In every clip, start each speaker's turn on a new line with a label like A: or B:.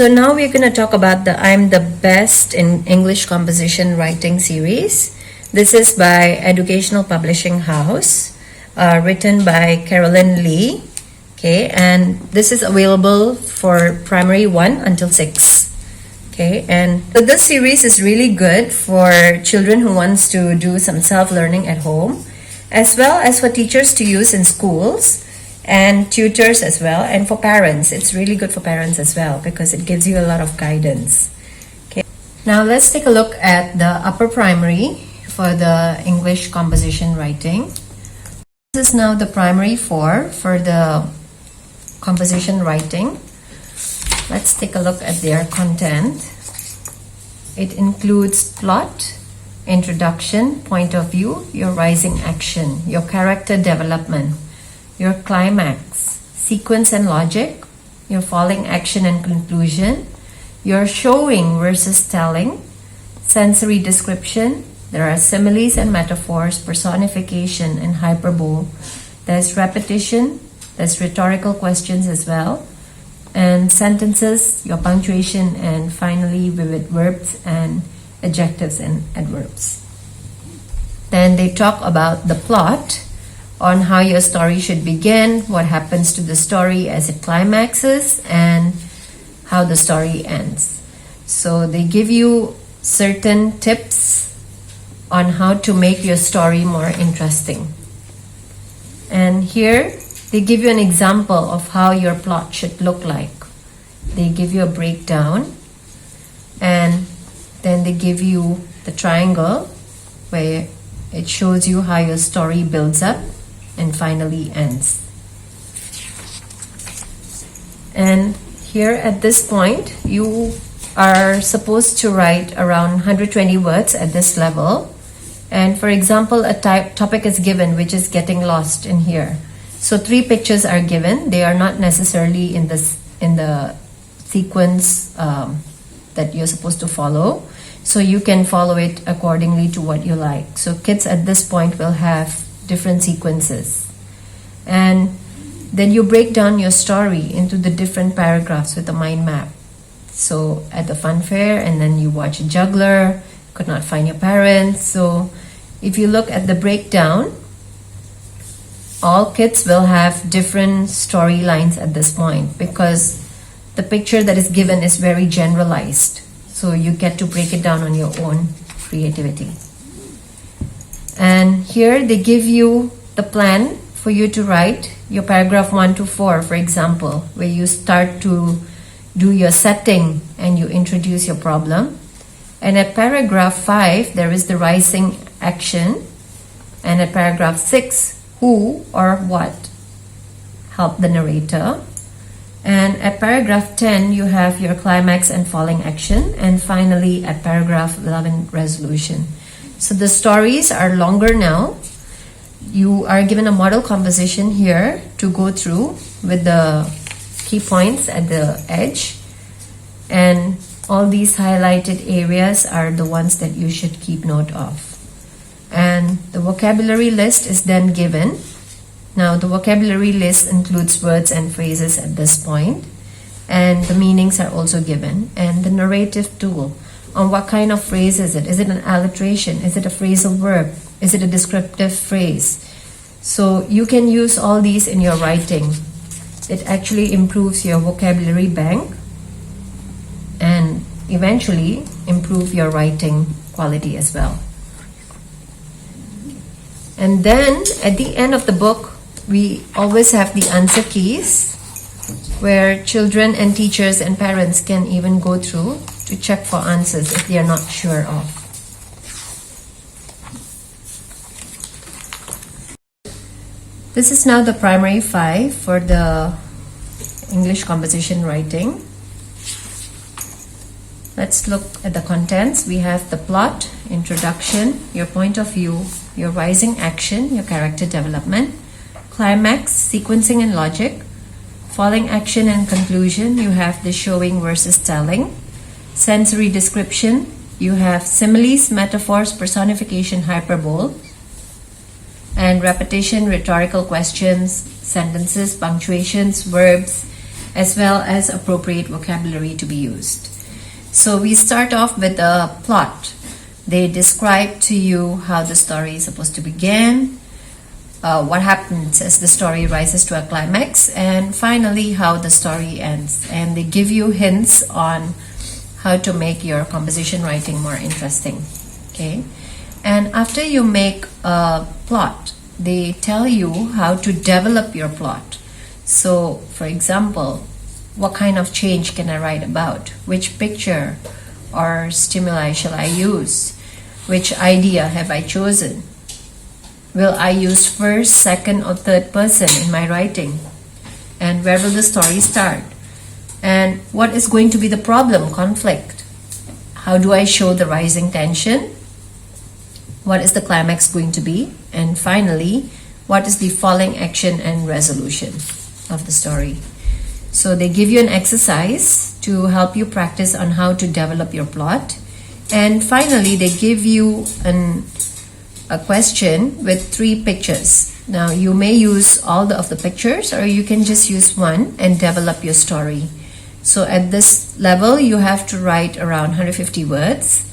A: So now we're going to talk about the I'm the Best in English Composition Writing series. This is by Educational Publishing House, written by Carolyn Lee. Okay, and this is available for primary 1 until 6. Okay, and so this series is really good for children who wants to do some self-learning at home, as well as for teachers to use in schools and tutors as well, and for parents. It's really good for parents as well because it gives you a lot of guidance. Okay, now let's take a look at the upper primary for the English composition writing. This is now the primary 4 for the composition writing. Let's take a look at their content. It includes plot, introduction, point of view, your rising action, your character development, your climax, sequence and logic, your falling action and conclusion, your showing versus telling, sensory description. There are similes and metaphors, personification and hyperbole. There's repetition, there's rhetorical questions as well, and sentences, your punctuation, and finally vivid verbs and adjectives and adverbs. Then they talk about the plot, on how your story should begin, what happens to the story as it climaxes, and how the story ends. So they give you certain tips on how to make your story more interesting. And here they give you an example of how your plot should look like. They give you a breakdown, and then they give you the triangle where it shows you how your story builds up and finally ends. And here at this point, you are supposed to write around 120 words at this level. And for example, a topic is given, which is getting lost in here. So 3 pictures are given. They are not necessarily in the sequence that you're supposed to follow. So you can follow it accordingly to what you like. So kids at this point will have different sequences. And then you break down your story into the different paragraphs with a mind map. So at the fun fair, and then you watch a juggler, could not find your parents. So if you look at the breakdown, all kids will have different storylines at this point because the picture that is given is very generalized. So you get to break it down on your own creativity. And here they give you the plan for you to write your paragraph 1 to 4, for example, where you start to do your setting and you introduce your problem. And at paragraph 5, there is the rising action. And at paragraph 6, who or what help the narrator. And at paragraph 10, you have your climax and falling action. And finally, at paragraph 11, resolution. So the stories are longer now. You are given a model composition here to go through with the key points at the edge. And all these highlighted areas are the ones that you should keep note of. And the vocabulary list is then given. Now the vocabulary list includes words and phrases at this point. And the meanings are also given. And the narrative tool. On what kind of phrase is it? Is it an alliteration? Is it a phrasal verb? Is it a descriptive phrase? So you can use all these in your writing. It actually improves your vocabulary bank and eventually improve your writing quality as well. And then at the end of the book, we always have the answer keys where children and teachers and parents can even go through to check for answers if they are not sure of. This is now the primary 5 for the English composition writing. Let's look at the contents. We have the plot, introduction, your point of view, your rising action, your character development, climax, sequencing and logic, falling action and conclusion. You have the showing versus telling. Sensory description, you have similes, metaphors, personification, hyperbole, and repetition, rhetorical questions, sentences, punctuations, verbs, as well as appropriate vocabulary to be used. So we start off with the plot. They describe to you how the story is supposed to begin, what happens as the story rises to a climax, and finally how the story ends. And they give you hints on how to make your composition writing more interesting. Okay, and after you make a plot, they tell you how to develop your plot. So, for example, what kind of change can I write about? Which picture or stimuli shall I use? Which idea have I chosen? Will I use first, second, or third person in my writing? And where will the story start? And what is going to be the problem, conflict? How do I show the rising tension? What is the climax going to be? And finally, what is the falling action and resolution of the story? So they give you an exercise to help you practice on how to develop your plot. And finally, they give you a question with 3 pictures. Now, you may use all of the pictures, or you can just use one and develop your story. So at this level, you have to write around 150 words,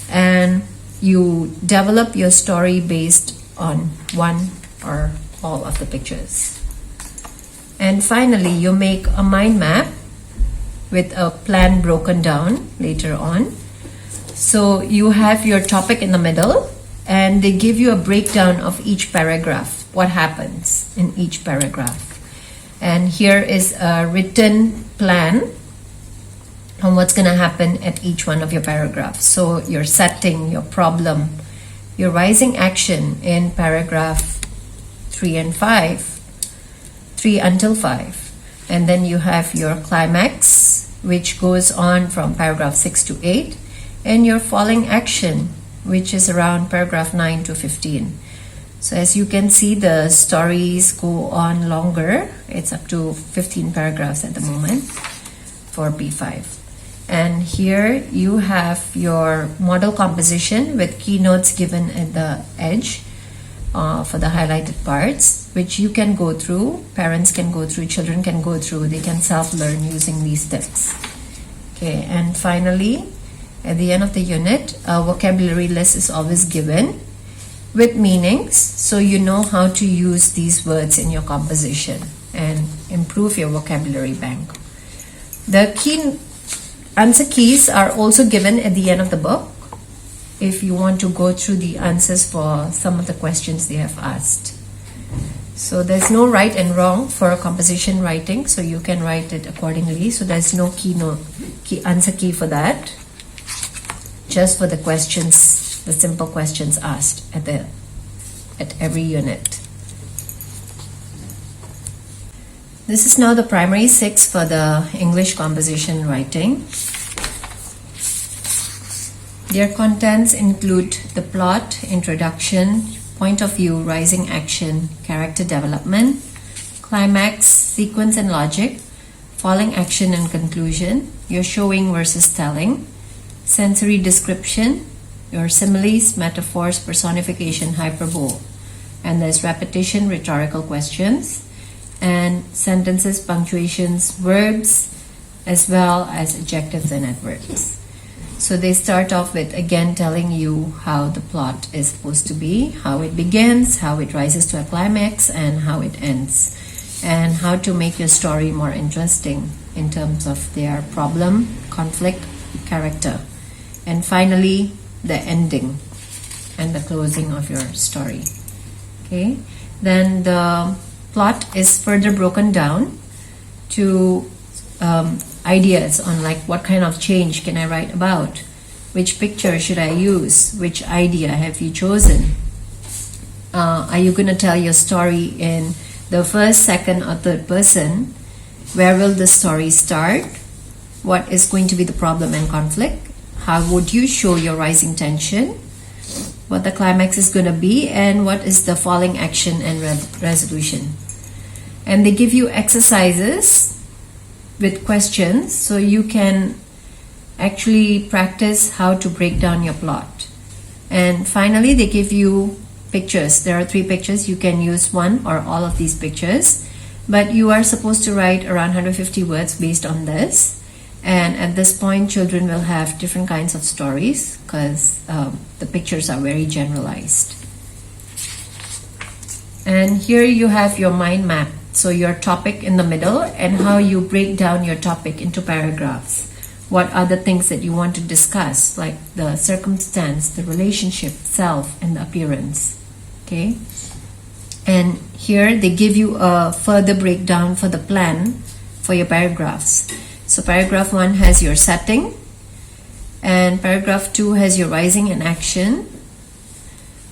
A: and you develop your story based on one or all of the pictures. And finally, you make a mind map with a plan broken down later on. So you have your topic in the middle, and they give you a breakdown of each paragraph, what happens in each paragraph. And here is a written plan on what's going to happen at each one of your paragraphs. So your setting, your problem, your rising action in paragraph 3 and 5, 3 until 5. And then you have your climax, which goes on from paragraph 6 to 8, and your falling action, which is around paragraph 9 to 15. So as you can see, the stories go on longer. It's up to 15 paragraphs at the moment for P5. And here you have your model composition with keynotes given at the edge for the highlighted parts, which you can go through, parents can go through, children can go through, they can self-learn using these tips. Okay, and finally, at the end of the unit, a vocabulary list is always given with meanings, so you know how to use these words in your composition and improve your vocabulary bank. The key answer keys are also given at the end of the book if you want to go through the answers for some of the questions they have asked. So there's no right and wrong for composition writing, so you can write it accordingly. So there's no answer key for that. Just for the questions, the simple questions asked at every unit. This is now the primary 6 for the English composition writing. Their contents include the plot, introduction, point of view, rising action, character development, climax, sequence and logic, falling action and conclusion, your showing versus telling, sensory description, your similes, metaphors, personification, hyperbole, and there's repetition, rhetorical questions, and sentences, punctuations, verbs, as well as adjectives and adverbs. So they start off with again telling you how the plot is supposed to be, how it begins, how it rises to a climax, and how it ends, and how to make your story more interesting in terms of their problem, conflict, character. And finally, the ending and the closing of your story. Okay, then the plot is further broken down to ideas on like what kind of change can I write about, which picture should I use, which idea have you chosen, are you going to tell your story in the first, second, or third person, where will the story start, what is going to be the problem and conflict, how would you show your rising tension, what the climax is going to be, and what is the falling action and resolution. And they give you exercises with questions so you can actually practice how to break down your plot. And finally, they give you pictures. There are 3 pictures. You can use one or all of these pictures, But you are supposed to write around 150 words based on this. And at this point, children will have different kinds of stories because the pictures are very generalized. And here you have your mind map. So your topic in the middle and how you break down your topic into paragraphs. What are the things that you want to discuss, like the circumstance, the relationship, self, and the appearance. Okay? And here they give you a further breakdown for the plan for your paragraphs. So paragraph 1 has your setting, and paragraph 2 has your rising and action.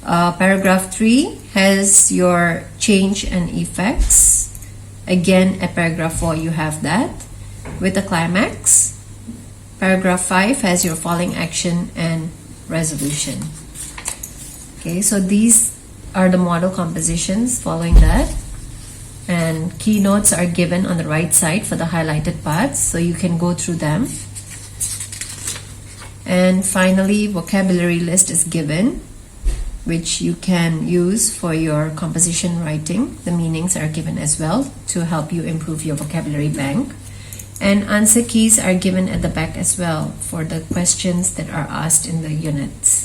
A: Paragraph 3 has your change and effects. Again, at paragraph 4 you have that with a climax. Paragraph 5 has your falling action and resolution. Okay, so these are the model compositions following that, and keynotes are given on the right side for the highlighted parts, so you can go through them. And finally, vocabulary list is given, which you can use for your composition writing. The meanings are given as well to help you improve your vocabulary bank. And answer keys are given at the back as well for the questions that are asked in the units.